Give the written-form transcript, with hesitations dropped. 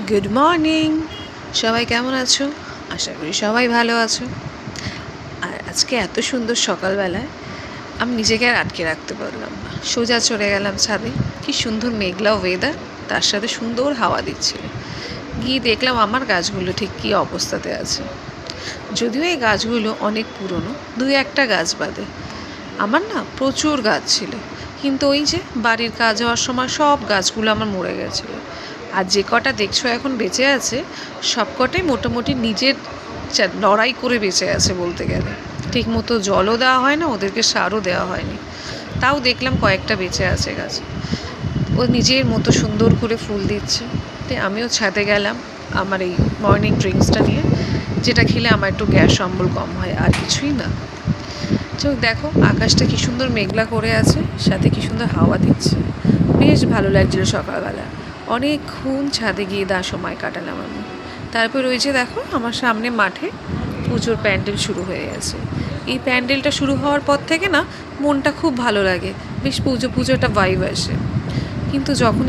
Good morning. সবাই কেমন আছো? আশা করি সবাই ভালো আছো। আর আজকে এত সুন্দর সকালবেলায় আমি নিজেকে আর আটকে রাখতে পারলাম না, সোজা চলে গেলাম ছাদে। কি সুন্দর মেঘলা ওয়েদার, তার সাথে সুন্দর হাওয়া দিচ্ছিল। গিয়ে দেখলাম আমার গাছগুলো ঠিক কী অবস্থাতে আছে। যদিও এই গাছগুলো অনেক পুরনো, দুই একটা গাছ বাদে। আমার না প্রচুর গাছ ছিল, কিন্তু ওই যে বাড়ির কাজ হওয়ার সময় সব গাছগুলো আমার মরে গেছিলো। আর যে কটা দেখছো এখন বেঁচে আছে, সব কটাই মোটামুটি নিজের লড়াই করে বেঁচে আছে বলতে গেলে। ঠিক মতো জলও দেওয়া হয় না, ওদেরকে সারও দেওয়া হয়নি, তাও দেখলাম কয়েকটা বেঁচে আছে গাছ। ও নিজের মতো সুন্দর করে ফুল দিচ্ছে। তাই আমিও ছাদে গেলাম আমার এই মর্নিং ড্রিঙ্কসটা নিয়ে, যেটা খেলে আমার একটু গ্যাস অম্বল কম হয়, আর কিছুই না। চোখ দেখো আকাশটা কি সুন্দর মেঘলা করে আছে, সাথে কি সুন্দর হাওয়া দিচ্ছে, বেশ ভালো লাগছিল সকালবেলা। অনেকক্ষণ ছাদে গিয়ে সময় কাটালাম আমি। তারপর ওই যে দেখো আমার সামনে মাঠে পুজোর প্যান্ডেল শুরু হয়ে গেছে। এই প্যান্ডেলটা শুরু হওয়ার পর থেকে না মনটা খুব ভালো লাগে, বেশ পুজো পুজো একটা ভাইব আসে। কিন্তু যখনই